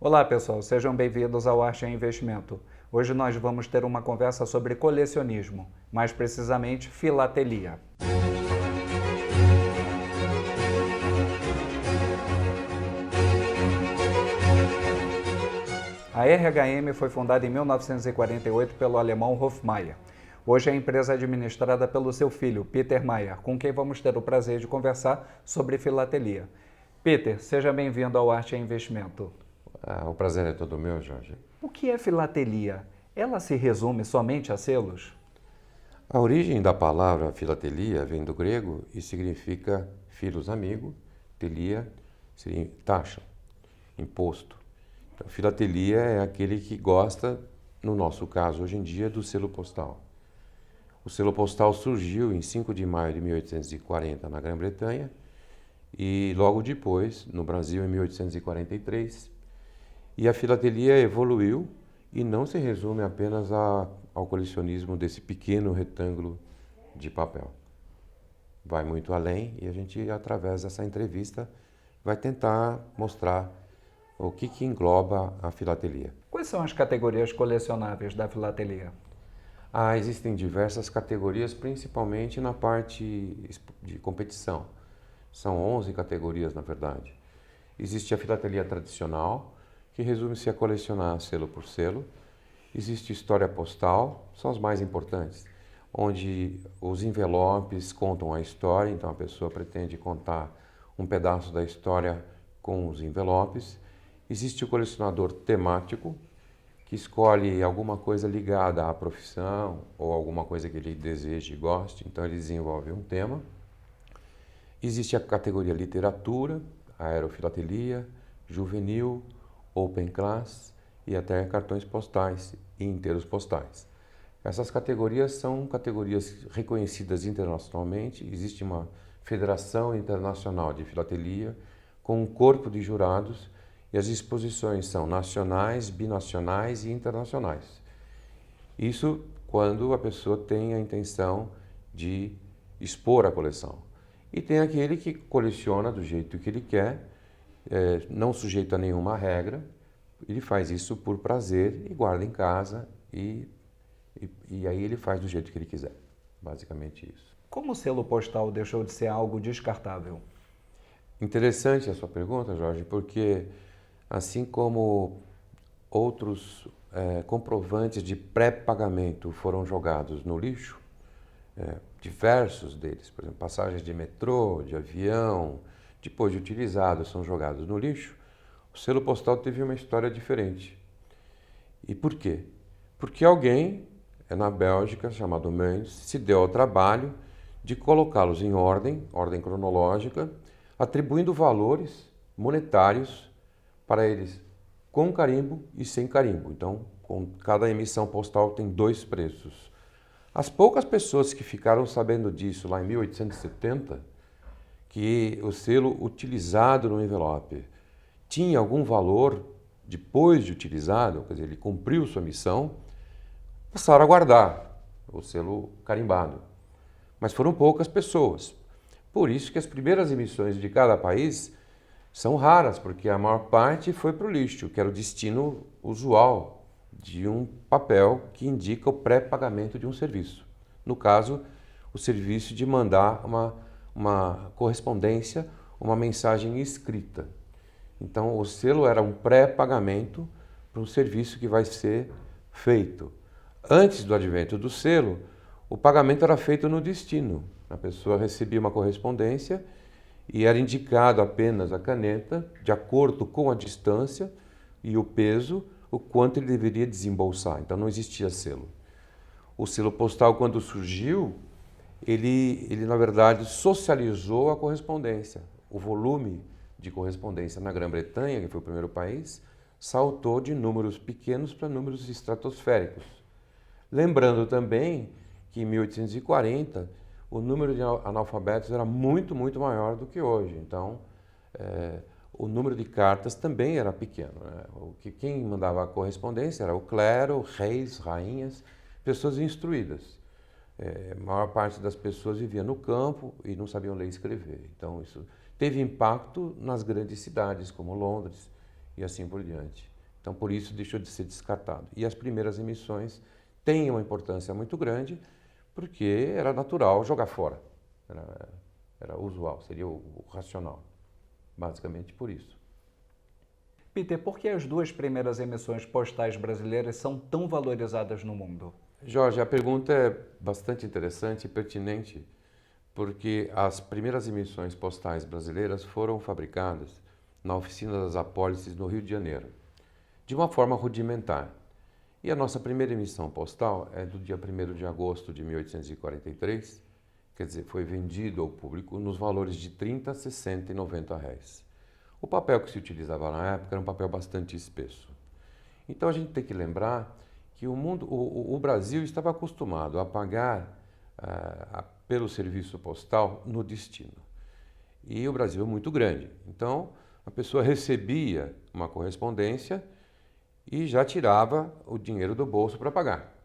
Olá pessoal, sejam bem-vindos ao Arte e Investimento. Hoje nós vamos ter uma conversa sobre colecionismo, mais precisamente filatelia. A RHM foi fundada em 1948 pelo alemão Hofmeier. Hoje a empresa é administrada pelo seu filho, Peter Meier, com quem vamos ter o prazer de conversar sobre filatelia. Peter, seja bem-vindo ao Arte e Investimento. O prazer é todo meu, Jorge. O que é filatelia? Ela se resume somente a selos? A origem da palavra filatelia vem do grego e significa filos amigo, telia seria taxa, imposto. Então, filatelia é aquele que gosta, no nosso caso hoje em dia, do selo postal. O selo postal surgiu em 5 de maio de 1840 na Grã-Bretanha e logo depois no Brasil em 1843. E a filatelia evoluiu e não se resume apenas ao colecionismo desse pequeno retângulo de papel. Vai muito além e a gente, através dessa entrevista, vai tentar mostrar o que engloba a filatelia. Quais são as categorias colecionáveis da filatelia? Existem diversas categorias, principalmente na parte de competição. São 11 categorias, na verdade. Existe a filatelia tradicional, que resume-se a colecionar selo por selo. Existe história postal, são as mais importantes, onde os envelopes contam a história, então a pessoa pretende contar um pedaço da história com os envelopes. Existe o colecionador temático, que escolhe alguma coisa ligada à profissão ou alguma coisa que ele deseje e goste, então ele desenvolve um tema. Existe a categoria literatura, aerofilatelia, juvenil, open class e até cartões postais e inteiros postais. Essas categorias são categorias reconhecidas internacionalmente. Existe uma Federação Internacional de Filatelia com um corpo de jurados e as exposições são nacionais, binacionais e internacionais. Isso quando a pessoa tem a intenção de expor a coleção. E tem aquele que coleciona do jeito que ele quer, não sujeito a nenhuma regra, ele faz isso por prazer e guarda em casa e aí ele faz do jeito que ele quiser, basicamente isso. Como o selo postal deixou de ser algo descartável? Interessante a sua pergunta, Jorge, porque assim como outros comprovantes de pré-pagamento foram jogados no lixo, diversos deles, por exemplo, passagens de metrô, de avião, depois de utilizados, são jogados no lixo, o selo postal teve uma história diferente. E por quê? Porque alguém, na Bélgica, chamado Muntz, se deu ao trabalho de colocá-los em ordem cronológica, atribuindo valores monetários para eles com carimbo e sem carimbo. Então, com cada emissão postal tem 2 preços. As poucas pessoas que ficaram sabendo disso lá em 1870, que o selo utilizado no envelope tinha algum valor depois de utilizado, quer dizer, ele cumpriu sua missão, passaram a guardar o selo carimbado. Mas foram poucas pessoas. Por isso que as primeiras emissões de cada país são raras, porque a maior parte foi para o lixo, que era o destino usual de um papel que indica o pré-pagamento de um serviço. No caso, o serviço de mandar uma correspondência, uma mensagem escrita. Então, o selo era um pré-pagamento para um serviço que vai ser feito. Antes do advento do selo, o pagamento era feito no destino. A pessoa recebia uma correspondência e era indicado apenas a caneta, de acordo com a distância e o peso, o quanto ele deveria desembolsar. Então não existia selo. O selo postal, quando surgiu, ele na verdade socializou a correspondência. O volume de correspondência na Grã-Bretanha, que foi o primeiro país, saltou de números pequenos para números estratosféricos. Lembrando também que em 1840 o número de analfabetos era muito maior do que hoje. Então, o número de cartas também era pequeno, né? Quem mandava a correspondência era o clero, reis, rainhas, pessoas instruídas. A maior parte das pessoas vivia no campo e não sabiam ler e escrever. Então, isso teve impacto nas grandes cidades, como Londres e assim por diante. Então, por isso, deixou de ser descartado. E as primeiras emissões têm uma importância muito grande, porque era natural jogar fora. Era usual, seria o racional. Basicamente por isso. Peter, por que as duas primeiras emissões postais brasileiras são tão valorizadas no mundo? Jorge, a pergunta é bastante interessante e pertinente, porque as primeiras emissões postais brasileiras foram fabricadas na oficina das apólices no Rio de Janeiro, de uma forma rudimentar. E a nossa primeira emissão postal é do dia 1º de agosto de 1843, quer dizer, foi vendido ao público nos valores de 30, 60 e 90 reais. O papel que se utilizava na época era um papel bastante espesso. Então a gente tem que lembrar que o Brasil estava acostumado a pagar pelo serviço postal no destino. E o Brasil é muito grande. Então a pessoa recebia uma correspondência e já tirava o dinheiro do bolso para pagar.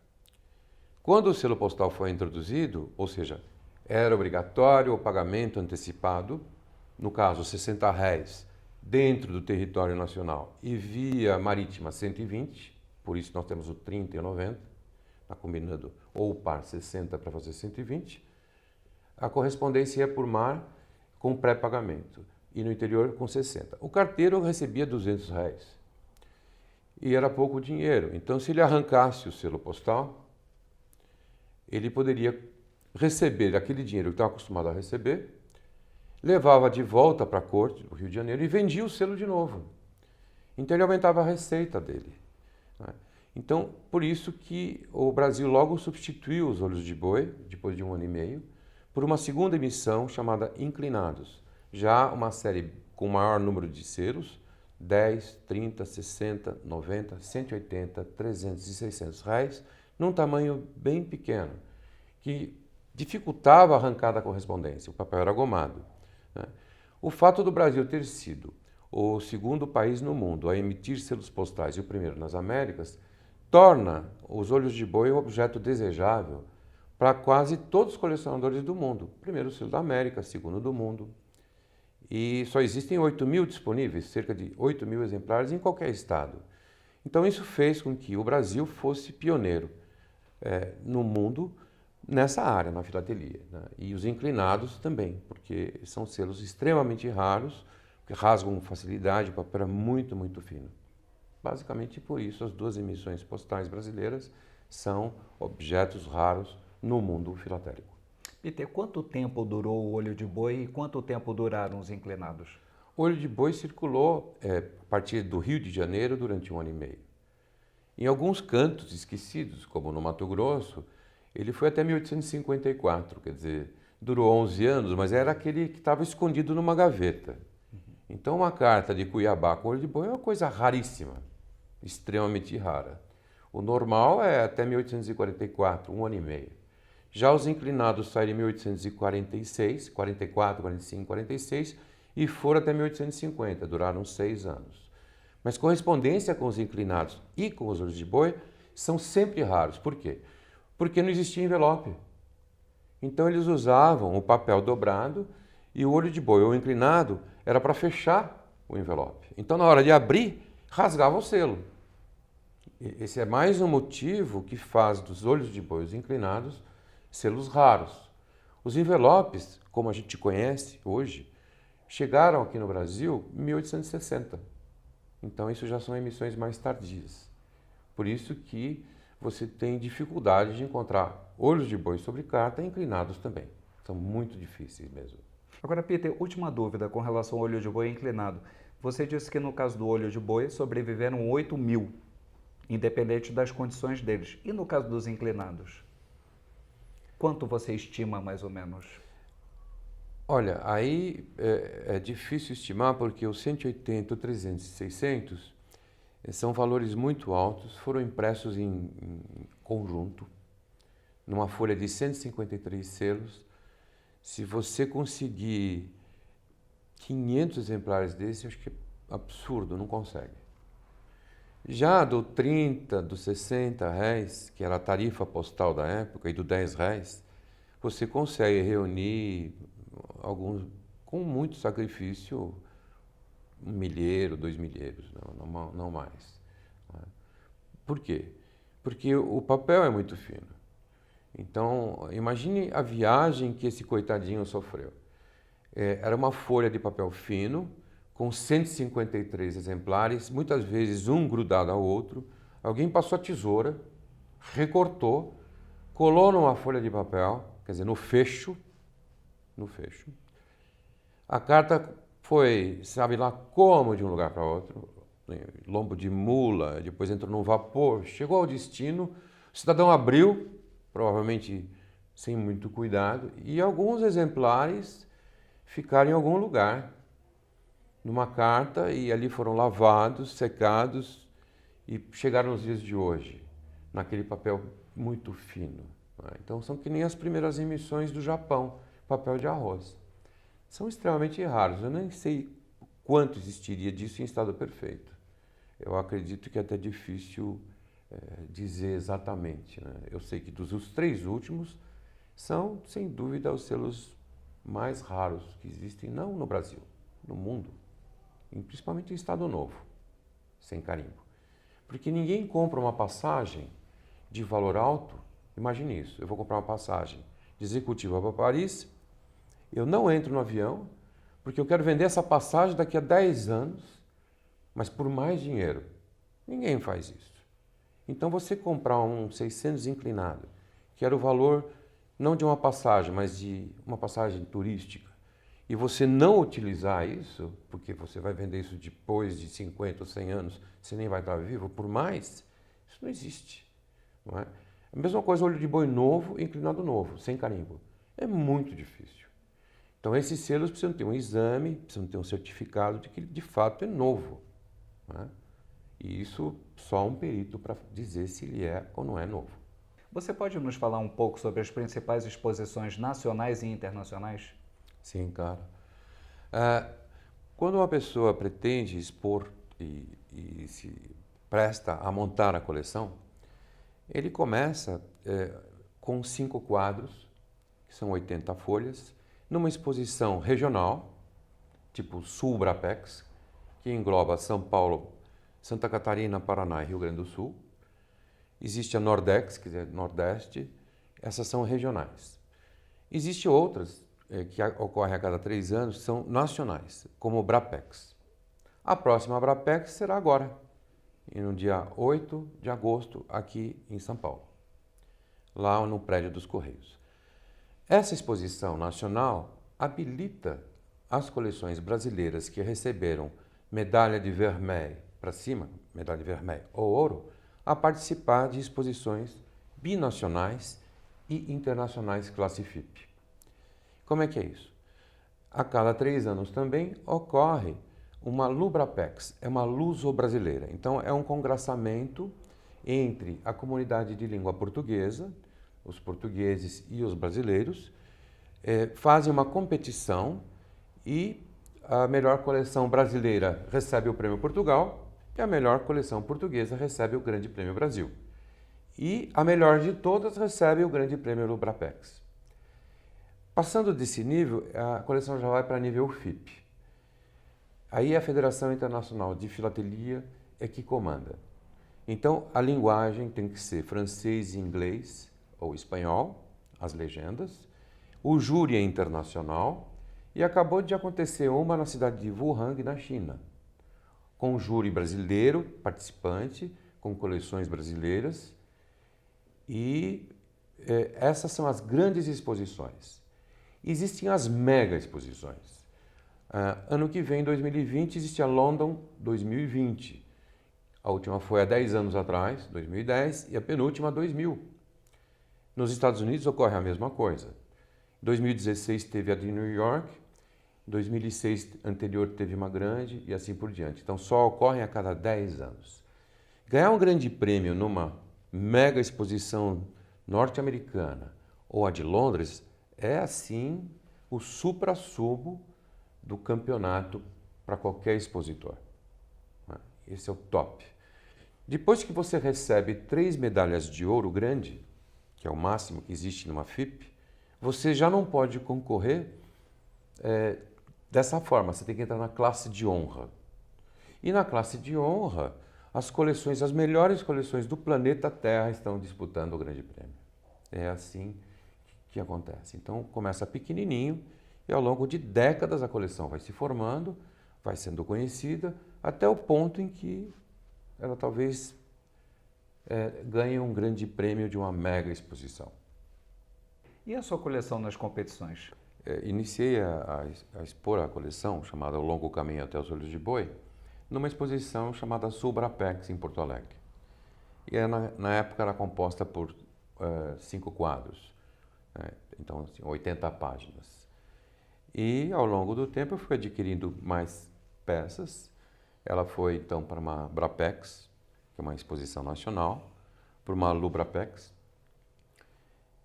Quando o selo postal foi introduzido, ou seja, era obrigatório o pagamento antecipado, no caso 60 reais dentro do território nacional e via marítima 120, por isso nós temos o 30 e o 90, está combinando ou o par 60 para fazer 120, a correspondência ia por mar com pré-pagamento e no interior com 60. O carteiro recebia 200 reais e era pouco dinheiro, então se ele arrancasse o selo postal, ele poderia receber aquele dinheiro que estava acostumado a receber, levava de volta para a corte do Rio de Janeiro e vendia o selo de novo. Então ele aumentava a receita dele. Então, por isso que o Brasil logo substituiu os olhos de boi, depois de 1 ano e meio, por uma segunda emissão chamada Inclinados. Já uma série com maior número de selos, 10, 30, 60, 90, 180, 300 e 600 reais, num tamanho bem pequeno, que dificultava a arrancada da correspondência, o papel era gomado. O fato do Brasil ter sido o segundo país no mundo a emitir selos postais e o primeiro nas Américas, torna os olhos de boi um objeto desejável para quase todos os colecionadores do mundo. Primeiro selo da América, segundo do mundo. E só existem 8.000 disponíveis, cerca de 8.000 exemplares em qualquer estado. Então isso fez com que o Brasil fosse pioneiro no mundo nessa área, na filatelia, né? E os inclinados também, porque são selos extremamente raros, que rasgam com facilidade, o papel é muito, muito fino. Basicamente por isso as duas emissões postais brasileiras são objetos raros no mundo filatélico. Peter, quanto tempo durou o olho de boi e quanto tempo duraram os inclinados? O olho de boi circulou a partir do Rio de Janeiro durante 1 ano e meio. Em alguns cantos esquecidos, como no Mato Grosso, ele foi até 1854, quer dizer, durou 11 anos, mas era aquele que estava escondido numa gaveta. Então uma carta de Cuiabá com olho de boi é uma coisa raríssima, extremamente rara. O normal é até 1844, 1 ano e meio. Já os inclinados saíram em 1846, 44, 45, 46 e foram até 1850, duraram 6 anos. Mas correspondência com os inclinados e com os olhos de boi são sempre raros. Por quê? Porque não existia envelope. Então eles usavam o papel dobrado e o olho de boi ou inclinado era para fechar o envelope. Então na hora de abrir, rasgava o selo. Esse é mais um motivo que faz dos olhos de boi os inclinados selos raros. Os envelopes, como a gente conhece hoje, chegaram aqui no Brasil em 1860. Então isso já são emissões mais tardias. Por isso que você tem dificuldade de encontrar olhos de boi sobre carta inclinados também. São muito difíceis mesmo. Agora, Peter, última dúvida com relação ao olho de boi inclinado. Você disse que no caso do olho de boi sobreviveram 8.000, independente das condições deles. E no caso dos inclinados? Quanto você estima mais ou menos? Olha, aí é difícil estimar porque os 180, 300 e 600 são valores muito altos, foram impressos em conjunto, numa folha de 153 selos. Se você conseguir 500 exemplares desse, acho que é absurdo, não consegue. Já do 30, do 60 reais, que era a tarifa postal da época, e do 10 reais, você consegue reunir alguns, com muito sacrifício, 1 milheiro, 2 milheiros, não mais. Por quê? Porque o papel é muito fino. Então, imagine a viagem que esse coitadinho sofreu. Era uma folha de papel fino, com 153 exemplares, muitas vezes um grudado ao outro. Alguém passou a tesoura, recortou, colou numa folha de papel, quer dizer, no fecho. A carta foi, sabe lá como, de um lugar para outro, lombo de mula, depois entrou num vapor, chegou ao destino, o cidadão abriu, provavelmente sem muito cuidado, e alguns exemplares ficaram em algum lugar, numa carta, e ali foram lavados, secados, e chegaram nos dias de hoje, naquele papel muito fino. Então são que nem as primeiras emissões do Japão, papel de arroz. São extremamente raros, eu nem sei quanto existiria disso em estado perfeito. Eu acredito que é até difícil dizer exatamente, né? Eu sei que dos os 3 últimos são, sem dúvida, os selos mais raros que existem, não no Brasil, no mundo, e principalmente em estado novo, sem carimbo. Porque ninguém compra uma passagem de valor alto, imagine isso, eu vou comprar uma passagem de executiva para Paris, eu não entro no avião, porque eu quero vender essa passagem daqui a 10 anos, mas por mais dinheiro. Ninguém faz isso. Então você comprar um 600 inclinado, que era o valor não de uma passagem, mas de uma passagem turística, e você não utilizar isso, porque você vai vender isso depois de 50 ou 100 anos, você nem vai estar vivo, por mais, isso não existe. Não é? A mesma coisa olho de boi novo, inclinado novo, sem carimbo. É muito difícil. Então esses selos precisam ter um exame, precisam ter um certificado de que de fato é novo. Não é? E isso só um perito para dizer se ele é ou não é novo. Você pode nos falar um pouco sobre as principais exposições nacionais e internacionais? Sim, claro. Quando uma pessoa pretende expor e se presta a montar a coleção, ele começa com 5 quadros, que são 80 folhas, numa exposição regional, tipo Sul Brapex, que engloba São Paulo, Santa Catarina, Paraná e Rio Grande do Sul. Existe a Nordex, quer dizer, Nordeste, essas são regionais. Existem outras que ocorrem a cada 3 anos, que são nacionais, como o Brapex. A próxima Brapex será agora, no dia 8 de agosto, aqui em São Paulo, lá no prédio dos Correios. Essa exposição nacional habilita as coleções brasileiras que receberam medalha de Vermeil para cima, medalha de Vermeil ou ouro, a participar de exposições binacionais e internacionais classe FIP. Como é que é isso? A cada 3 anos também ocorre uma Lubrapex, é uma luso-brasileira. Então é um congraçamento entre a comunidade de língua portuguesa, os portugueses e os brasileiros, fazem uma competição e a melhor coleção brasileira recebe o Prêmio Portugal e a melhor coleção portuguesa recebe o Grande Prêmio Brasil. E a melhor de todas recebe o Grande Prêmio Lubrapex. Passando desse nível, a coleção já vai para nível FIP. Aí a Federação Internacional de Filatelia é que comanda. Então a linguagem tem que ser francês e inglês ou espanhol, as legendas. O júri é internacional e acabou de acontecer uma na cidade de Wuhan, na China, com um júri brasileiro, participante, com coleções brasileiras. E essas são as grandes exposições. Existem as mega exposições. Ano que vem, 2020, existe a London 2020. A última foi há 10 anos atrás, 2010, e a penúltima, 2000. Nos Estados Unidos ocorre a mesma coisa. Em 2016 teve a de New York, em 2006 anterior teve uma grande e assim por diante. Então só ocorrem a cada 10 anos. Ganhar um grande prêmio numa mega exposição norte-americana ou a de Londres é assim o suprassumo do campeonato para qualquer expositor. Esse é o top. Depois que você recebe 3 medalhas de ouro grande, que é o máximo que existe numa FIP, você já não pode concorrer dessa forma. Você tem que entrar na classe de honra. E na classe de honra, as coleções, as melhores coleções do planeta Terra estão disputando o Grande Prêmio. É assim que acontece. Então começa pequenininho e ao longo de décadas a coleção vai se formando, vai sendo conhecida, até o ponto em que ela talvez ganhe um grande prêmio de uma mega exposição. E a sua coleção nas competições? Iniciei a expor a coleção, chamada O Longo Caminho até os Olhos de Boi, numa exposição chamada Subrapex, em Porto Alegre. E na época era composta por 5 quadros, né? Então assim, 80 páginas. E ao longo do tempo eu fui adquirindo mais peças. Ela foi então para uma Brapex, que é uma exposição nacional, para uma Lubrapex.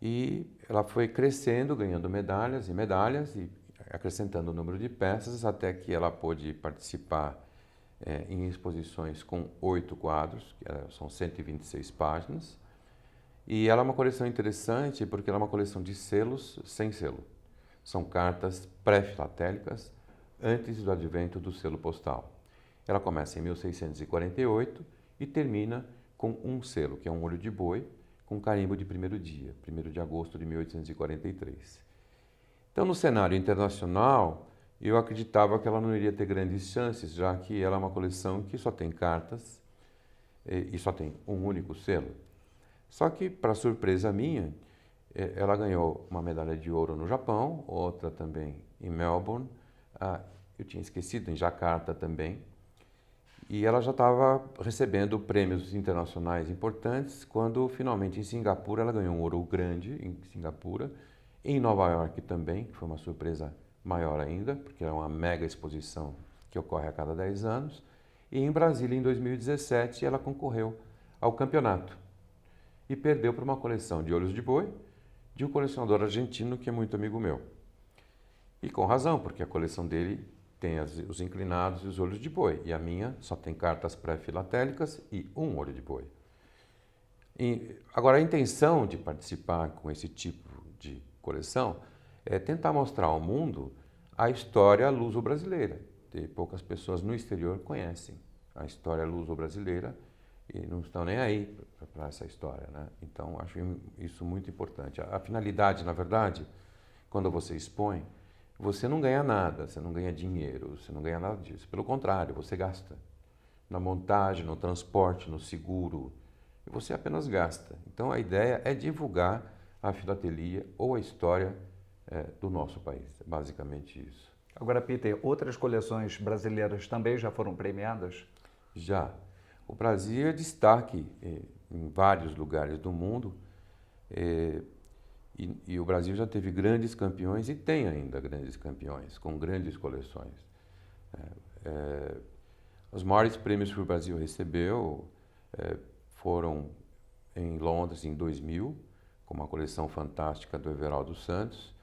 E ela foi crescendo, ganhando medalhas e acrescentando o número de peças, até que ela pôde participar em exposições com 8 quadros, que são 126 páginas. E ela é uma coleção interessante porque ela é uma coleção de selos sem selo. São cartas pré-filatélicas antes do advento do selo postal. Ela começa em 1648 e termina com um selo, que é um olho de boi, com carimbo de primeiro dia, 1º de agosto de 1843. Então, no cenário internacional, eu acreditava que ela não iria ter grandes chances, já que ela é uma coleção que só tem cartas e só tem um único selo. Só que, para surpresa minha, ela ganhou uma medalha de ouro no Japão, outra também em Melbourne, eu tinha esquecido, em Jacarta também, e ela já estava recebendo prêmios internacionais importantes quando, finalmente, em Singapura, ela ganhou um ouro grande em Singapura, em Nova York também, que foi uma surpresa maior ainda, porque é uma mega exposição que ocorre a cada 10 anos, e em Brasília, em 2017, ela concorreu ao campeonato e perdeu para uma coleção de olhos de boi de um colecionador argentino que é muito amigo meu. E com razão, porque a coleção dele tem os inclinados e os olhos de boi, e a minha só tem cartas pré-filatélicas e um olho de boi. Agora, a intenção de participar com esse tipo de coleção é tentar mostrar ao mundo a história luso-brasileira. Poucas pessoas no exterior conhecem a história luso-brasileira e não estão nem aí para essa história, né? Então, acho isso muito importante. A finalidade, na verdade, quando você expõe, você não ganha nada, você não ganha dinheiro, você não ganha nada disso. Pelo contrário, você gasta na montagem, no transporte, no seguro, e você apenas gasta. Então, a ideia é divulgar a filatelia ou a história do nosso país, basicamente isso. Agora, Peter, outras coleções brasileiras também já foram premiadas? Já. O Brasil é destaque em vários lugares do mundo e o Brasil já teve grandes campeões e tem ainda grandes campeões, com grandes coleções. Os maiores prêmios que o Brasil recebeu foram em Londres, em 2000, com uma coleção fantástica do Everaldo Santos.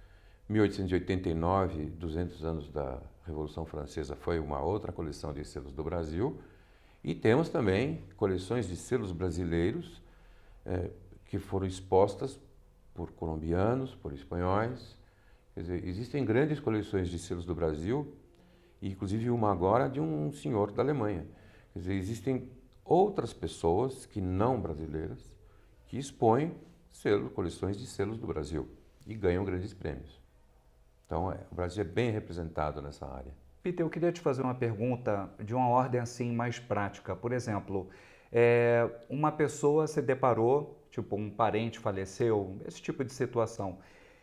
1889, 200 anos da Revolução Francesa, foi uma outra coleção de selos do Brasil. E temos também coleções de selos brasileiros que foram expostas por colombianos, por espanhóis. Quer dizer, existem grandes coleções de selos do Brasil, e inclusive uma agora de um senhor da Alemanha. Quer dizer, existem outras pessoas que não brasileiras que expõem coleções de selos do Brasil e ganham grandes prêmios. Então, o Brasil é bem representado nessa área. Peter, eu queria te fazer uma pergunta de uma ordem assim mais prática. Por exemplo, uma pessoa se deparou, tipo um parente faleceu, esse tipo de situação,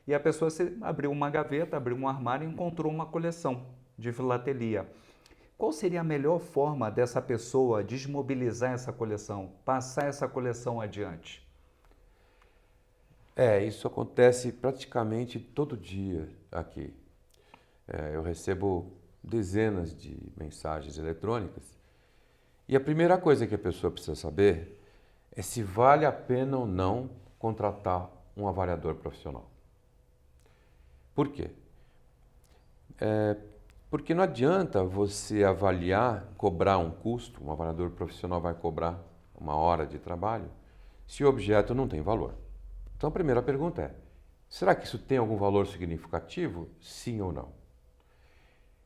e a pessoa abriu uma gaveta, abriu um armário e encontrou uma coleção de filatelia. Qual seria a melhor forma dessa pessoa desmobilizar essa coleção, passar essa coleção adiante? Isso acontece praticamente todo dia aqui. Eu recebo dezenas de mensagens eletrônicas e a primeira coisa que a pessoa precisa saber é se vale a pena ou não contratar um avaliador profissional. Por quê? Porque não adianta você avaliar, cobrar um custo, um avaliador profissional vai cobrar uma hora de trabalho, se o objeto não tem valor. Então a primeira pergunta é, será que isso tem algum valor significativo? Sim ou não?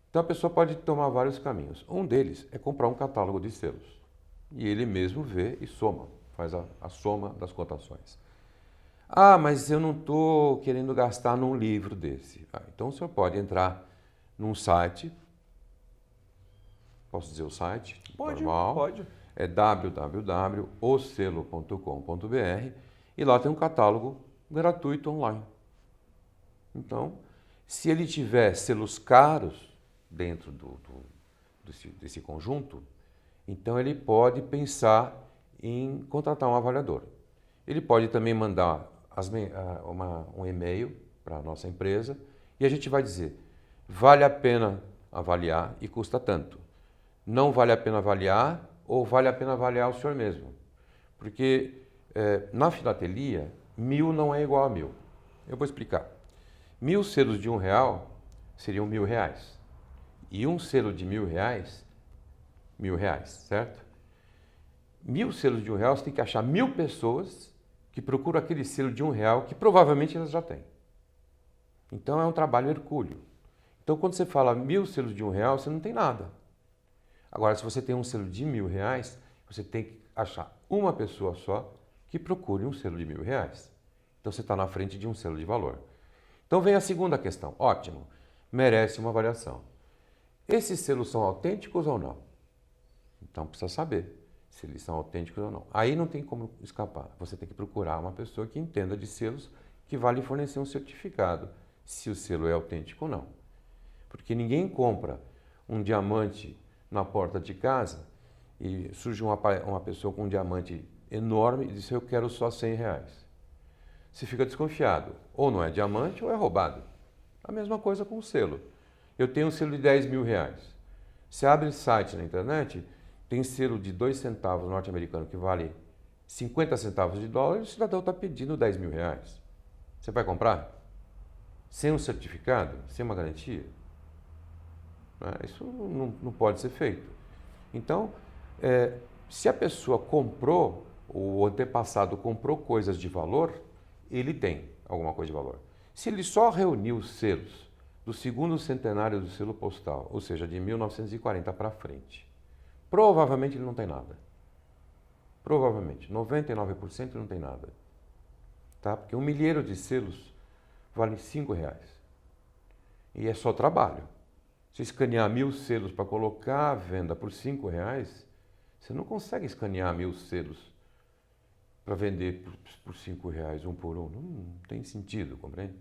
Então a pessoa pode tomar vários caminhos. Um deles é comprar um catálogo de selos. E ele mesmo vê e soma, faz a soma das cotações. Ah, mas eu não estou querendo gastar num livro desse. Então o senhor pode entrar num site, posso dizer o site? Pode, normal, pode. É www.oselo.com.br e lá tem um catálogo gratuito online. Então, se ele tiver selos caros dentro desse conjunto, então ele pode pensar em contratar um avaliador. Ele pode também mandar um e-mail para a nossa empresa e a gente vai dizer, vale a pena avaliar e custa tanto. Não vale a pena avaliar ou vale a pena avaliar o senhor mesmo. Porque na filatelia, 1.000 não é igual a 1.000. Eu vou explicar. 1.000 selos de R$1 seriam R$1.000. E um selo de R$1.000, R$1.000, certo? 1.000 selos de R$1, você tem que achar 1.000 pessoas que procuram aquele selo de R$1 que provavelmente elas já têm. Então é um trabalho hercúleo. Então quando você fala 1.000 selos de R$1, você não tem nada. Agora, se você tem um selo de R$1.000, você tem que achar uma pessoa só que procure um selo de R$1.000. Então você está na frente de um selo de valor. Então vem a segunda questão. Ótimo, merece uma avaliação. Esses selos são autênticos ou não? Então precisa saber se eles são autênticos ou não. Aí não tem como escapar. Você tem que procurar uma pessoa que entenda de selos que vai lhe fornecer um certificado, se o selo é autêntico ou não. Porque ninguém compra um diamante na porta de casa e surge uma pessoa com um diamante enorme e diz, eu quero só R$100. Você fica desconfiado. Ou não é diamante ou é roubado. A mesma coisa com o selo. Eu tenho um selo de R$10.000. Você abre site na internet, tem selo de 2 centavos norte-americano que vale 50 centavos de dólar e o cidadão está pedindo R$10.000. Você vai comprar? Sem um certificado? Sem uma garantia? Isso não pode ser feito. Então, se a pessoa comprou, o antepassado comprou coisas de valor, ele tem alguma coisa de valor. Se ele só reuniu os selos do segundo centenário do selo postal, ou seja, de 1940 para frente, provavelmente ele não tem nada. Provavelmente, 99% ele não tem nada. Tá? Porque um milheiro de selos vale R$5. E é só trabalho. Se escanear 1.000 selos para colocar à venda por R$5, você não consegue escanear 1.000 selos para vender por R$5, um por um. Não tem sentido, compreende?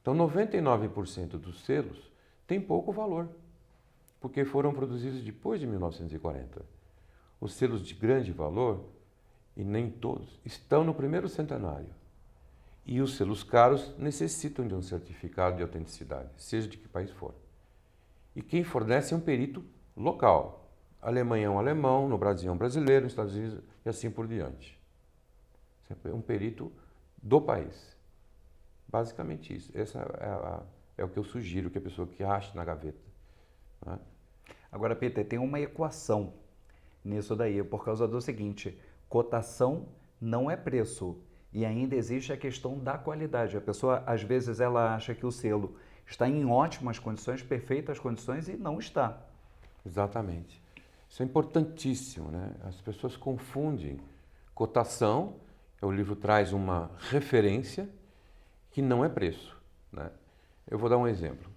Então, 99% dos selos têm pouco valor, porque foram produzidos depois de 1940. Os selos de grande valor, e nem todos, estão no primeiro centenário. E os selos caros necessitam de um certificado de autenticidade, seja de que país for. E quem fornece é um perito local. A Alemanha é um alemão, no Brasil é um brasileiro, nos Estados Unidos e assim por diante. É um perito do país. Basicamente isso. Essa é o que eu sugiro que a pessoa que ache na gaveta. Né? Agora, Peter, tem uma equação nisso daí, por causa do seguinte, cotação não é preço. E ainda existe a questão da qualidade. A pessoa, às vezes, ela acha que o selo está em ótimas condições, perfeitas condições, e não está. Exatamente. Isso é importantíssimo, né? As pessoas confundem cotação, o livro traz uma referência que não é preço, né? Eu vou dar um exemplo.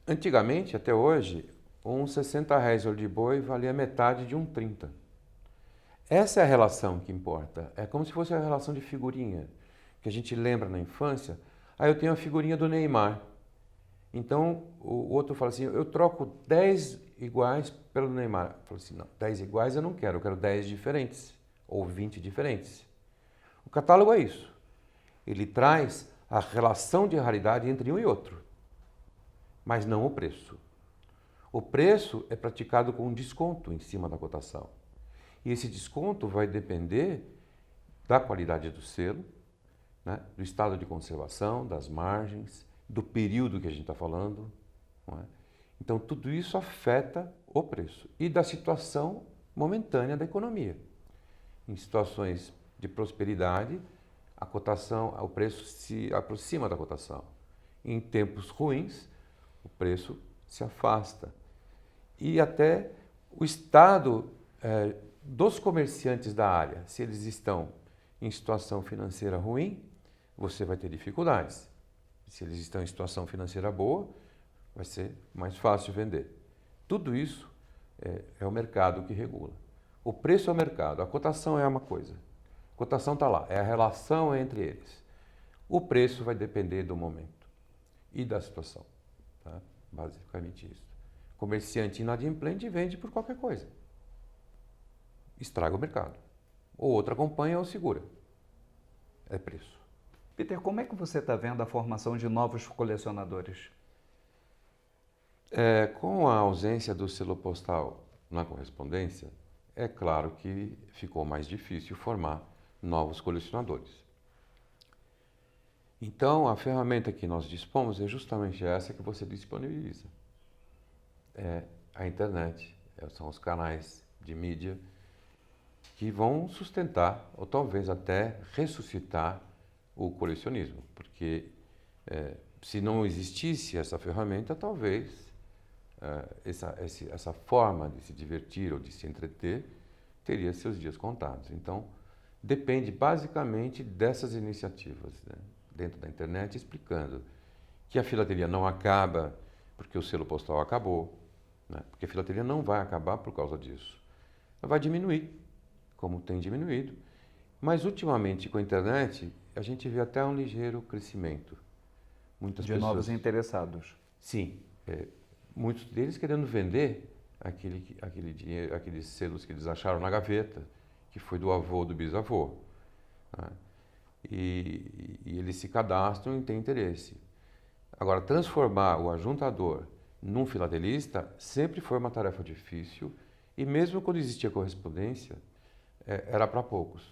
Antigamente, até hoje, um R$60 olho de boi valia metade de um 30. Essa é a relação que importa. É como se fosse a relação de figurinha, que a gente lembra na infância. Eu tenho a figurinha do Neymar. Então, o outro fala assim, eu troco 10 iguais pelo Neymar. Eu falo assim, não, 10 iguais eu não quero, eu quero 10 diferentes, ou 20 diferentes. O catálogo é isso. Ele traz a relação de raridade entre um e outro, mas não o preço. O preço é praticado com um desconto em cima da cotação. E esse desconto vai depender da qualidade do selo, né, do estado de conservação, das margens, do período que a gente está falando. Não é? Então, tudo isso afeta o preço e da situação momentânea da economia. Em situações de prosperidade, a cotação, o preço se aproxima da cotação. Em tempos ruins, o preço se afasta. E até o estado Dos comerciantes da área, se eles estão em situação financeira ruim, você vai ter dificuldades. Se eles estão em situação financeira boa, vai ser mais fácil vender. Tudo isso é o mercado que regula. O preço é o mercado, a cotação é uma coisa. A cotação está lá, é a relação entre eles. O preço vai depender do momento e da situação. Tá? Basicamente isso. Comerciante inadimplente vende por qualquer coisa. Estraga o mercado. Ou outra acompanha ou segura. É preço. Peter, como é que você está vendo a formação de novos colecionadores? Com a ausência do selo postal na correspondência, é claro que ficou mais difícil formar novos colecionadores. Então, a ferramenta que nós dispomos é justamente essa que você disponibiliza. É a internet, são os canais de mídia que vão sustentar ou talvez até ressuscitar o colecionismo, porque se não existisse essa ferramenta, talvez essa forma de se divertir ou de se entreter teria seus dias contados. Então, depende basicamente dessas iniciativas, né, dentro da internet, explicando que a filatelia não acaba porque o selo postal acabou, né, porque a filatelia não vai acabar por causa disso. Ela vai diminuir, como tem diminuído, mas ultimamente com a internet a gente vê até um ligeiro crescimento. Muitas pessoas... novos interessados. Sim, muitos deles querendo vender aquele dinheiro, aqueles selos que eles acharam na gaveta, que foi do avô, do bisavô. Né? E eles se cadastram e têm interesse. Agora, transformar o ajuntador num filatelista sempre foi uma tarefa difícil, e mesmo quando existia correspondência, era para poucos,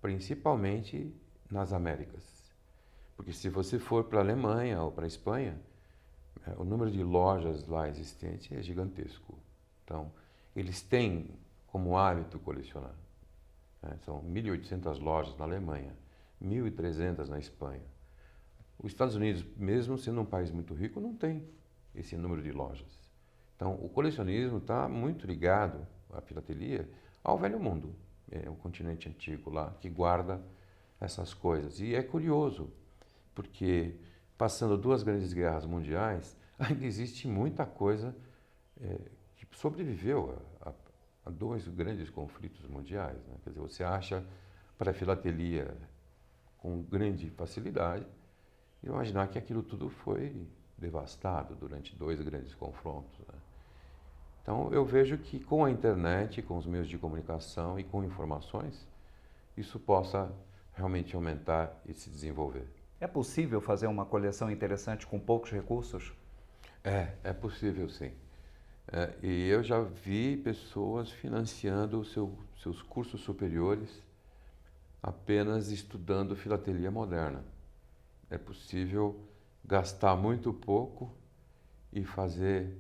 principalmente nas Américas. Porque se você for para a Alemanha ou para a Espanha, o número de lojas lá existente é gigantesco. Então, eles têm como hábito colecionar. Né? São 1.800 lojas na Alemanha, 1.300 na Espanha. Os Estados Unidos, mesmo sendo um país muito rico, não tem esse número de lojas. Então, o colecionismo está muito ligado, à filatelia, ao velho mundo. É um continente antigo lá que guarda essas coisas. E é curioso, porque passando 2 grandes guerras mundiais, ainda existe muita coisa que sobreviveu a 2 grandes conflitos mundiais. Né? Quer dizer, você acha para filatelia com grande facilidade e imaginar que aquilo tudo foi devastado durante 2 grandes confrontos. Né? Então, eu vejo que com a internet, com os meios de comunicação e com informações, isso possa realmente aumentar e se desenvolver. É possível fazer uma coleção interessante com poucos recursos? É possível, sim. E eu já vi pessoas financiando seus cursos superiores apenas estudando filatelia moderna. É possível gastar muito pouco e fazer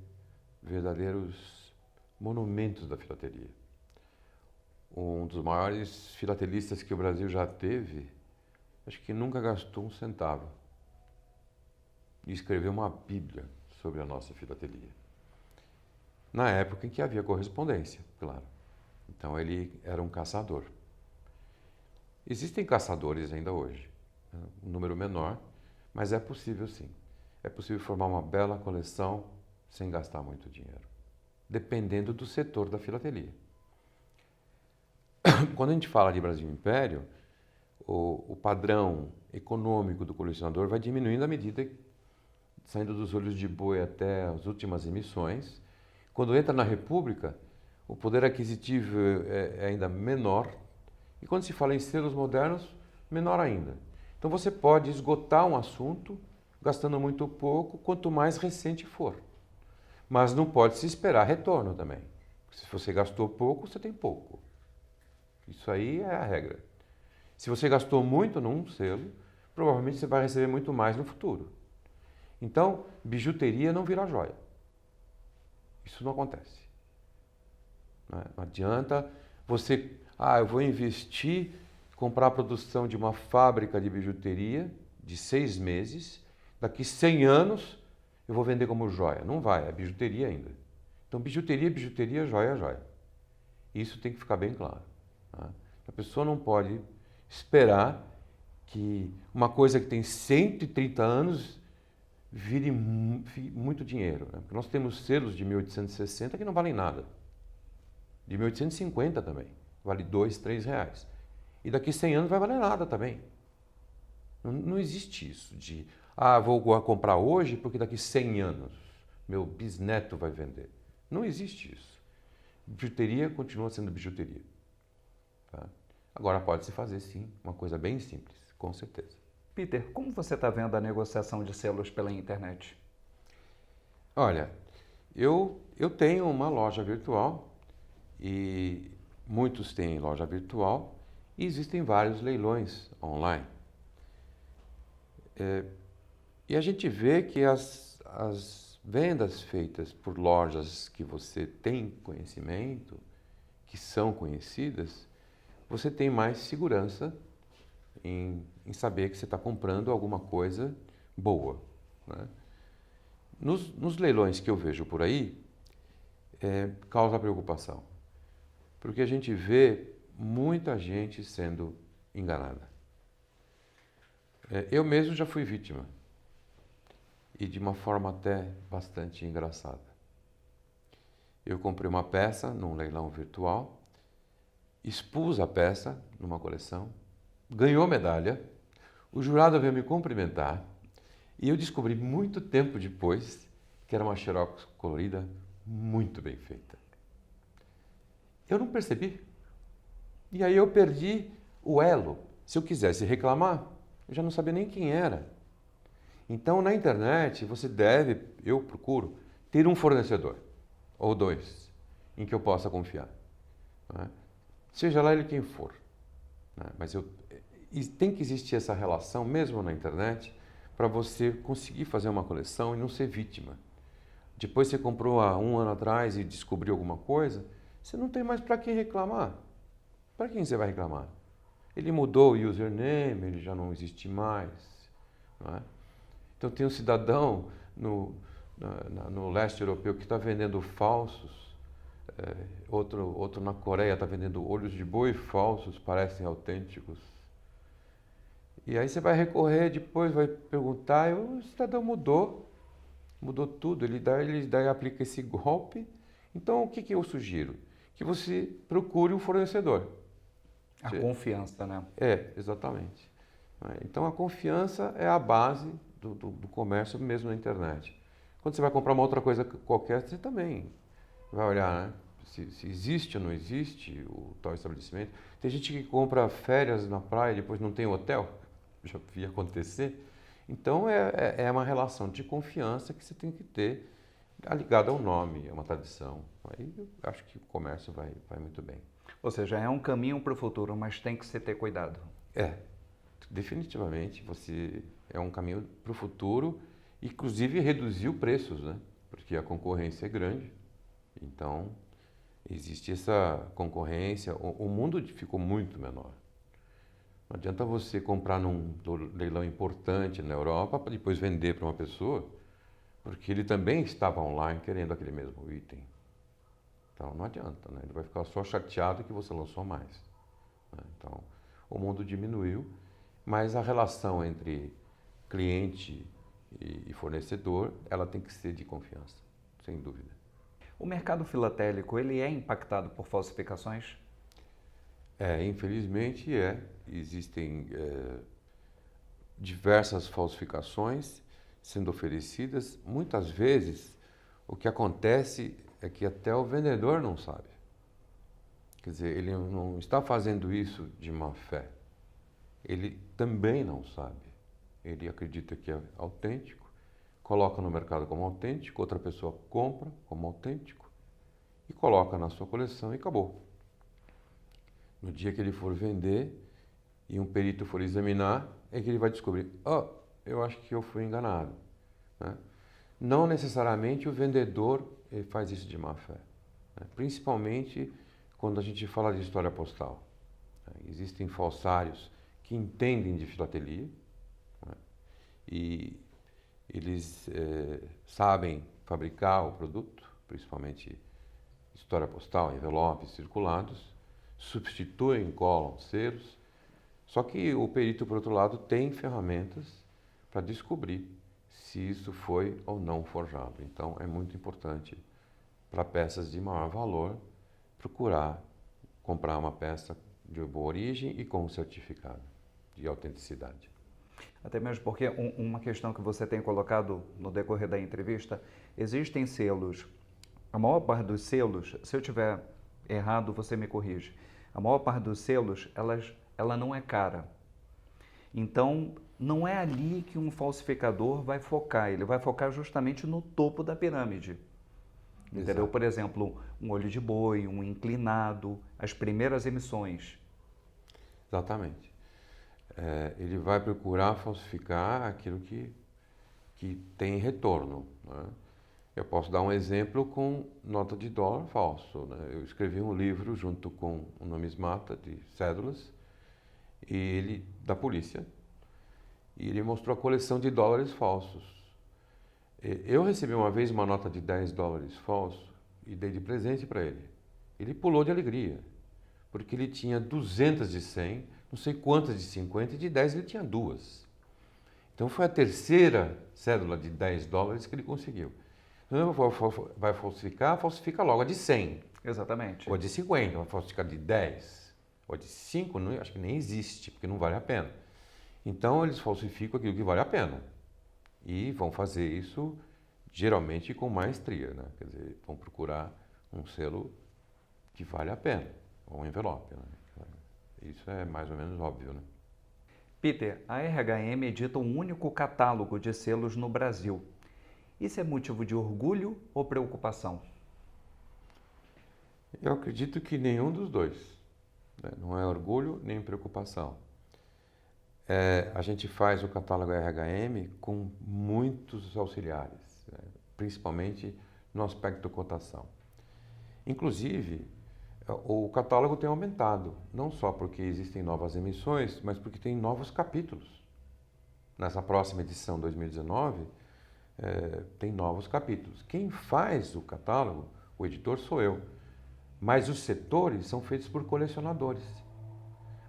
verdadeiros monumentos da filatelia. Um dos maiores filatelistas que o Brasil já teve, acho que nunca gastou 1 centavo. E escreveu uma bíblia sobre a nossa filatelia. Na época em que havia correspondência, claro. Então ele era um caçador. Existem caçadores ainda hoje, um número menor, mas é possível sim. É possível formar uma bela coleção sem gastar muito dinheiro, dependendo do setor da filatelia. Quando a gente fala de Brasil Império, o padrão econômico do colecionador vai diminuindo à medida que, saindo dos olhos de boi até as últimas emissões. Quando entra na República, o poder aquisitivo é ainda menor, e quando se fala em selos modernos, menor ainda. Então você pode esgotar um assunto gastando muito pouco, quanto mais recente for. Mas não pode se esperar retorno também. Se você gastou pouco, você tem pouco. Isso aí é a regra. Se você gastou muito num selo, provavelmente você vai receber muito mais no futuro. Então, bijuteria não vira joia. Isso não acontece. Não adianta você... eu vou investir, comprar a produção de uma fábrica de bijuteria de 6 meses, daqui 100 anos eu vou vender como joia. Não vai, é bijuteria ainda. Então, bijuteria, joia, joia. Isso tem que ficar bem claro. Tá? A pessoa não pode esperar que uma coisa que tem 130 anos vire muito dinheiro. Né? Porque nós temos selos de 1860 que não valem nada. De 1850 também. Vale 2, 3 reais. E daqui 100 anos vai valer nada também. Não existe isso de, vou comprar hoje porque daqui 100 anos meu bisneto vai vender. Não existe isso. Bijuteria continua sendo bijuteria. Tá? Agora pode-se fazer sim, uma coisa bem simples, com certeza. Peter, como você está vendo a negociação de selos pela internet? Olha, eu tenho uma loja virtual e muitos têm loja virtual e existem vários leilões online. E a gente vê que as vendas feitas por lojas que você tem conhecimento, que são conhecidas, você tem mais segurança em saber que você está comprando alguma coisa boa. Né? Nos leilões que eu vejo por aí, causa preocupação, porque a gente vê muita gente sendo enganada. Eu mesmo já fui vítima, e de uma forma até bastante engraçada. Eu comprei uma peça num leilão virtual, expus a peça numa coleção, ganhou medalha, o jurado veio me cumprimentar e eu descobri muito tempo depois que era uma xerox colorida muito bem feita. Eu não percebi. E aí eu perdi o elo. Se eu quisesse reclamar, eu já não sabia nem quem era. Então, na internet, eu procuro, ter um fornecedor, ou dois, em que eu possa confiar. Né? Seja lá ele quem for. Né? Mas tem que existir essa relação, mesmo na internet, para você conseguir fazer uma coleção e não ser vítima. Depois você comprou há um ano atrás e descobriu alguma coisa, você não tem mais para quem reclamar. Para quem você vai reclamar? Ele mudou o username, ele já não existe mais. Não é? Então tem um cidadão no leste europeu que está vendendo falsos, outro na Coreia está vendendo olhos de boi falsos, parecem autênticos. E aí você vai recorrer, depois vai perguntar, e o cidadão mudou tudo, ele daí aplica esse golpe. Então o que eu sugiro? Que você procure um fornecedor. A confiança, né? Exatamente. Então a confiança é a base do comércio mesmo na internet. Quando você vai comprar uma outra coisa qualquer, você também vai olhar, né? Se existe ou não existe o tal estabelecimento. Tem gente que compra férias na praia e depois não tem hotel. Já vi acontecer. Então é uma relação de confiança que você tem que ter ligada ao nome, é uma tradição. Aí eu acho que o comércio vai muito bem. Ou seja, é um caminho para o futuro, mas tem que se ter cuidado. Definitivamente é um caminho para o futuro, inclusive reduziu preços, né? Porque a concorrência é grande. Então, existe essa concorrência, o mundo ficou muito menor. Não adianta você comprar num leilão importante na Europa para depois vender para uma pessoa, porque ele também estava online querendo aquele mesmo item. Então não adianta, né? Ele vai ficar só chateado que você lançou mais. Né? Então o mundo diminuiu, mas a relação entre cliente e fornecedor, ela tem que ser de confiança, sem dúvida. O mercado filatélico, ele é impactado por falsificações? Infelizmente existem diversas falsificações sendo oferecidas. Muitas vezes o que acontece é que até o vendedor não sabe. Quer dizer, ele não está fazendo isso de má fé. Ele também não sabe. Ele acredita que é autêntico, coloca no mercado como autêntico, outra pessoa compra como autêntico e coloca na sua coleção e acabou. No dia que ele for vender e um perito for examinar, é que ele vai descobrir, eu acho que eu fui enganado. Né? Não necessariamente o vendedor faz isso de má fé. Né? Principalmente quando a gente fala de história postal. Né? Existem falsários que entendem de filatelia, né? E eles sabem fabricar o produto, principalmente história postal, envelopes circulados, substituem, colam selos. Só que o perito, por outro lado, tem ferramentas para descobrir se isso foi ou não forjado. Então, é muito importante para peças de maior valor procurar comprar uma peça de boa origem e com certificado de autenticidade. Até mesmo porque uma questão que você tem colocado no decorrer da entrevista, existem selos, a maior parte dos selos, se eu tiver errado, você me corrige, a maior parte dos selos, ela não é cara. Então, não é ali que um falsificador vai focar, ele vai focar justamente no topo da pirâmide. Entendeu? Exato. Por exemplo, um olho de boi, um inclinado, as primeiras emissões. Exatamente. Ele vai procurar falsificar aquilo que tem retorno, né? Eu posso dar um exemplo com nota de dólar falso, né? Eu escrevi um livro junto com um numismata de cédulas da polícia, e ele mostrou a coleção de dólares falsos. Eu recebi uma vez uma nota de 10 dólares falso e dei de presente para ele. Ele pulou de alegria, porque ele tinha 200 de 100, não sei quantas de 50, e de 10 ele tinha duas. Então foi a terceira cédula de 10 dólares que ele conseguiu. Então, vai falsificar, falsifica logo a de 100. Exatamente. Ou a de 50, vai falsificar de 10. Ou a de 5, não, acho que nem existe, porque não vale a pena. Então eles falsificam aquilo que vale a pena. E vão fazer isso geralmente com maestria, né? Quer dizer, vão procurar um selo que vale a pena, ou um envelope, né? Isso é mais ou menos óbvio, né? Peter, a RHM edita um único catálogo de selos no Brasil. Isso é motivo de orgulho ou preocupação? Eu acredito que nenhum dos dois, né? Não é orgulho nem preocupação. A gente faz o catálogo RHM com muitos auxiliares, né? Principalmente no aspecto cotação. Inclusive, o catálogo tem aumentado, não só porque existem novas emissões, mas porque tem novos capítulos. Nessa próxima edição 2019, tem novos capítulos. Quem faz o catálogo, o editor, sou eu, mas os setores são feitos por colecionadores.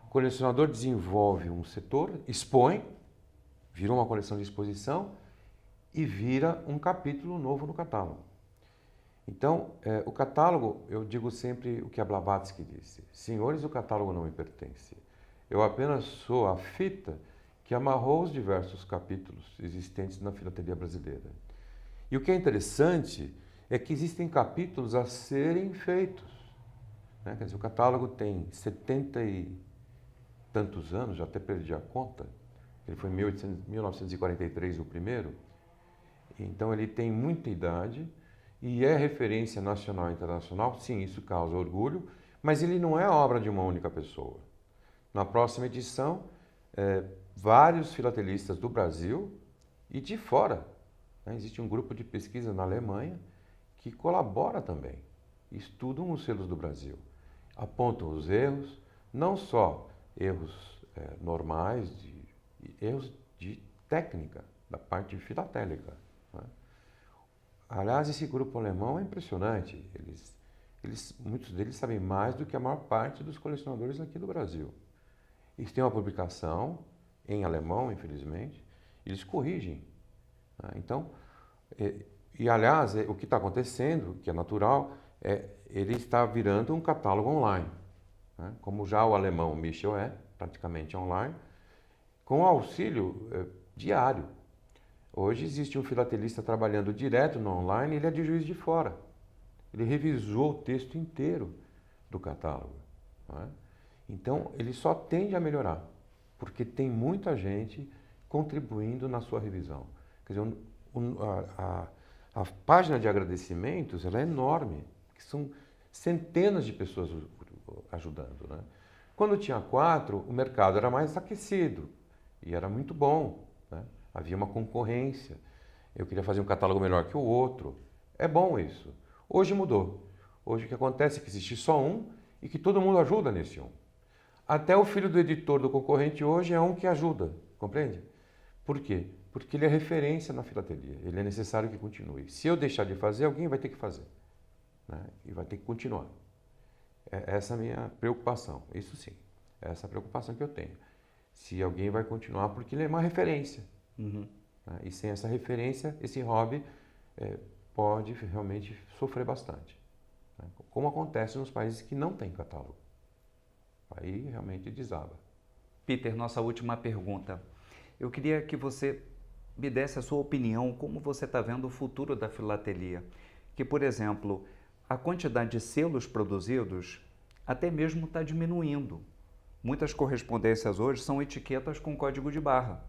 O colecionador desenvolve um setor, expõe, vira uma coleção de exposição e vira um capítulo novo no catálogo. Então, o catálogo, eu digo sempre o que a Blavatsky disse: senhores, o catálogo não me pertence. Eu apenas sou a fita que amarrou os diversos capítulos existentes na filatelia brasileira. E o que é interessante é que existem capítulos a serem feitos, né? Quer dizer, o catálogo tem 70 e tantos anos, já até perdi a conta. Ele foi em 1943 o primeiro. Então, ele tem muita idade. E é referência nacional e internacional, sim, isso causa orgulho, mas ele não é obra de uma única pessoa. Na próxima edição, vários filatelistas do Brasil e de fora, né? Existe um grupo de pesquisa na Alemanha que colabora também, estudam os selos do Brasil, apontam os erros, não só erros normais, erros de técnica, da parte filatélica, né? Aliás, esse grupo alemão é impressionante. Muitos deles sabem mais do que a maior parte dos colecionadores aqui do Brasil. Eles têm uma publicação em alemão, infelizmente, e eles corrigem, né? Então, aliás, o que está acontecendo, que é natural, ele está virando um catálogo online, né? Como já o alemão Michel é, praticamente online, com auxílio diário. Hoje existe um filatelista trabalhando direto no online e ele é de Juiz de Fora. Ele revisou o texto inteiro do catálogo, não é? Então, ele só tende a melhorar, porque tem muita gente contribuindo na sua revisão. Quer dizer, a página de agradecimentos ela é enorme, que são centenas de pessoas ajudando, né? Quando tinha 4, o mercado era mais aquecido e era muito bom, né? Havia uma concorrência. Eu queria fazer um catálogo melhor que o outro. É bom isso. Hoje mudou. Hoje o que acontece é que existe só um e que todo mundo ajuda nesse um. Até o filho do editor do concorrente hoje é um que ajuda, compreende? Por quê? Porque ele é referência na filatelia. Ele é necessário que continue. Se eu deixar de fazer, alguém vai ter que fazer. né? E vai ter que continuar. Essa é a minha preocupação, isso sim. Essa é a preocupação que eu tenho. Se alguém vai continuar, porque ele é uma referência. Uhum. Né? E sem essa referência, esse hobby pode realmente sofrer bastante. Né? Como acontece nos países que não têm catálogo. Aí realmente desaba. Peter, nossa última pergunta. Eu queria que você me desse a sua opinião, como você está vendo o futuro da filatelia. Que, por exemplo, a quantidade de selos produzidos até mesmo está diminuindo. Muitas correspondências hoje são etiquetas com código de barra.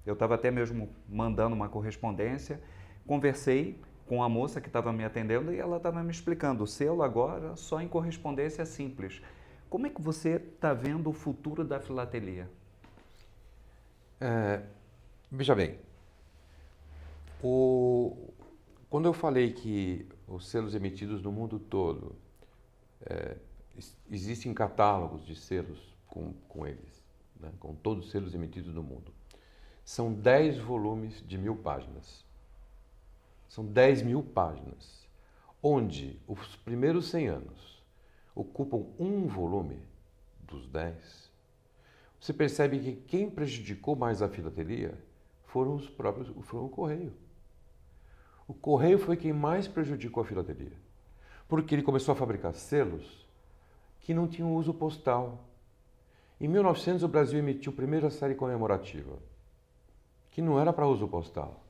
Eu estava até mesmo mandando uma correspondência, conversei com a moça que estava me atendendo e ela estava me explicando, o selo agora só em correspondência simples. Como é que você está vendo o futuro da filatelia? Veja bem, quando eu falei que os selos emitidos no mundo todo, existem catálogos de selos com eles, né, com todos os selos emitidos no mundo. São 10 volumes de 1000 páginas. São 10.000 páginas, onde os primeiros 100 anos ocupam um volume dos 10. Você percebe que quem prejudicou mais a filatelia foi o Correio. O Correio foi quem mais prejudicou a filatelia, porque ele começou a fabricar selos que não tinham uso postal. Em 1900, o Brasil emitiu a primeira série comemorativa, que não era para uso postal.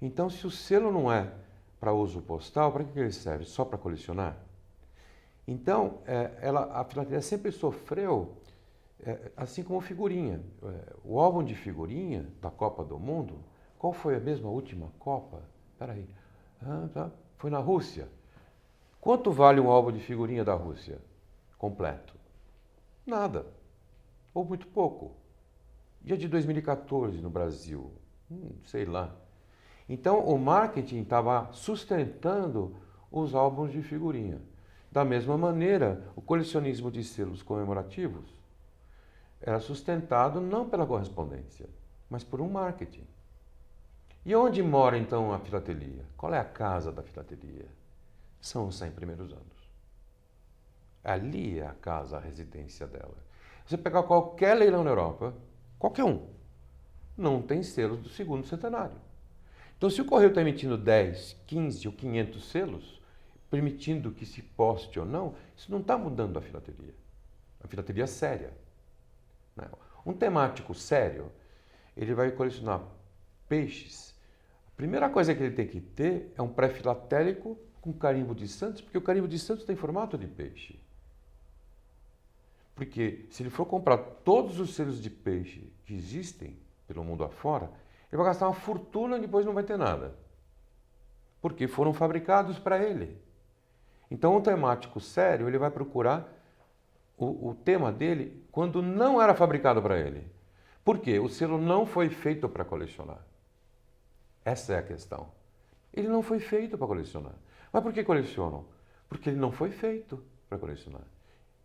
Então, se o selo não é para uso postal, para que ele serve? Só para colecionar? Então, a filatelia sempre sofreu, assim como figurinha. O álbum de figurinha da Copa do Mundo, qual foi a mesma última Copa? Espera aí. Foi na Rússia. Quanto vale um álbum de figurinha da Rússia completo? Nada. Ou muito pouco. E a de 2014 no Brasil? Sei lá. Então, o marketing estava sustentando os álbuns de figurinha. Da mesma maneira, o colecionismo de selos comemorativos era sustentado não pela correspondência, mas por um marketing. E onde mora, então, a filatelia? Qual é a casa da filatelia? São os 100 primeiros anos. Ali é a casa, a residência dela. Você pegar qualquer leilão na Europa, qualquer um, não tem selos do segundo centenário. Então, se o Correio está emitindo 10, 15 ou 500 selos, permitindo que se poste ou não, isso não está mudando a filatelia. A filatelia é séria. Né? Um temático sério, ele vai colecionar peixes. A primeira coisa que ele tem que ter é um pré-filatélico com carimbo de Santos, porque o carimbo de Santos tem formato de peixe. Porque se ele for comprar todos os selos de peixe que existem pelo mundo afora, ele vai gastar uma fortuna e depois não vai ter nada. Porque foram fabricados para ele. Então, um temático sério, ele vai procurar o tema dele quando não era fabricado para ele. Por quê? O selo não foi feito para colecionar. Essa é a questão. Ele não foi feito para colecionar. Mas por que colecionam? Porque ele não foi feito para colecionar.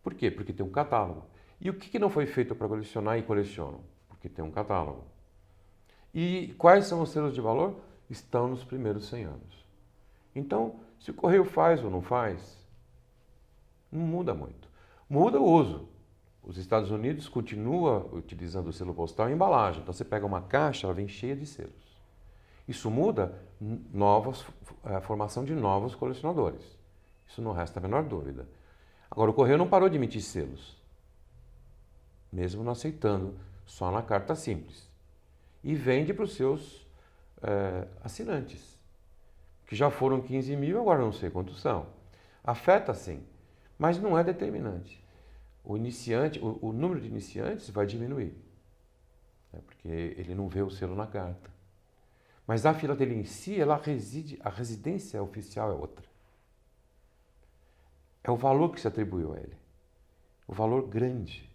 Por quê? Porque tem um catálogo. E o que não foi feito para colecionar e colecionam? Porque tem um catálogo. E quais são os selos de valor? Estão nos primeiros 100 anos. Então, se o Correio faz ou não faz, não muda muito. Muda o uso. Os Estados Unidos continuam utilizando o selo postal em embalagem. Então, você pega uma caixa, ela vem cheia de selos. Isso muda a formação de novos colecionadores. Isso não resta a menor dúvida. Agora, o Correio não parou de emitir selos, mesmo não aceitando, só na carta simples. E vende para os seus assinantes, que já foram 15 mil, agora não sei quantos são. Afeta sim, mas não é determinante. O número de iniciantes vai diminuir, né, porque ele não vê o selo na carta. Mas a filatelia em si, a residência oficial é outra. É o valor que se atribuiu a ele. O valor grande,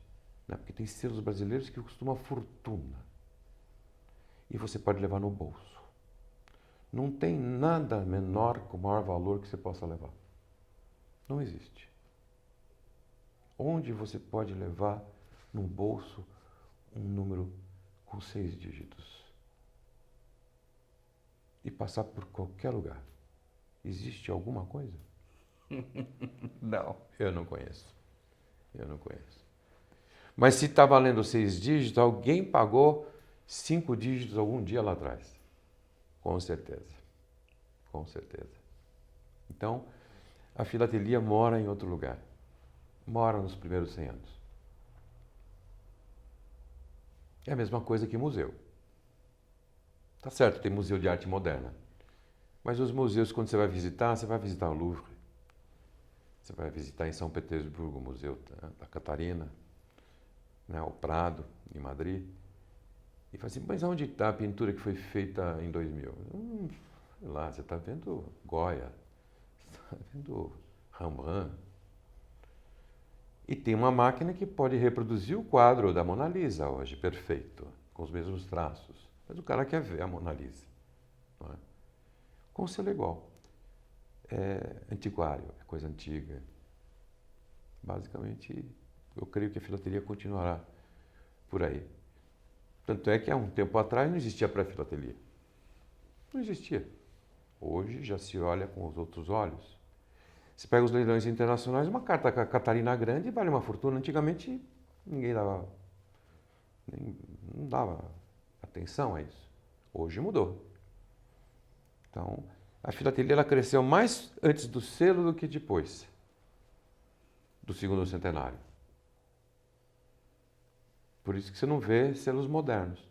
né, porque tem selos brasileiros que custam uma fortuna. E você pode levar no bolso. Não tem nada menor com maior valor que você possa levar. Não existe. Onde você pode levar no bolso um número com 6 dígitos? E passar por qualquer lugar. Existe alguma coisa? Não. Eu não conheço. Eu não conheço. Mas se está valendo 6 dígitos, alguém pagou 5 dígitos algum dia lá atrás. Com certeza. Com certeza. Então, a filatelia mora em outro lugar. Mora nos primeiros 100 anos. É a mesma coisa que museu. Tá certo, tem museu de arte moderna. Mas os museus, quando você vai visitar o Louvre. Você vai visitar em São Petersburgo o Museu da Catarina, né, o Prado, em Madrid. E fala assim, mas onde está a pintura que foi feita em 2000? Sei lá, você está vendo Goya, você está vendo Rembrandt. E tem uma máquina que pode reproduzir o quadro da Mona Lisa hoje, perfeito, com os mesmos traços. Mas o cara quer ver a Mona Lisa. Não é? Com o selo igual. É antiquário, é coisa antiga. Basicamente, eu creio que a filatelia continuará por aí. Tanto é que há um tempo atrás não existia pré-filatelia. Não existia. Hoje já se olha com os outros olhos. Você pega os leilões internacionais, uma carta Catarina Grande vale uma fortuna. Antigamente ninguém dava, não dava atenção a isso. Hoje mudou. Então, a filatelia ela cresceu mais antes do selo do que depois do segundo centenário. Por isso que você não vê selos modernos.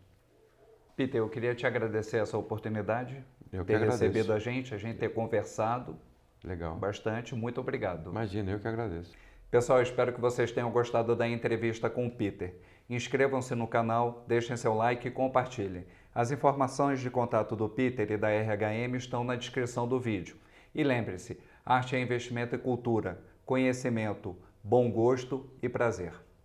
Peter, eu queria te agradecer essa oportunidade, Eu que ter agradeço. recebido a gente ter conversado Legal. bastante. Muito obrigado. Imagina, eu que agradeço. Pessoal, espero que vocês tenham gostado da entrevista com o Peter. Inscrevam-se no canal, deixem seu like e compartilhem. As informações de contato do Peter e da RHM estão na descrição do vídeo. E lembre-se, arte é investimento e cultura, conhecimento, bom gosto e prazer.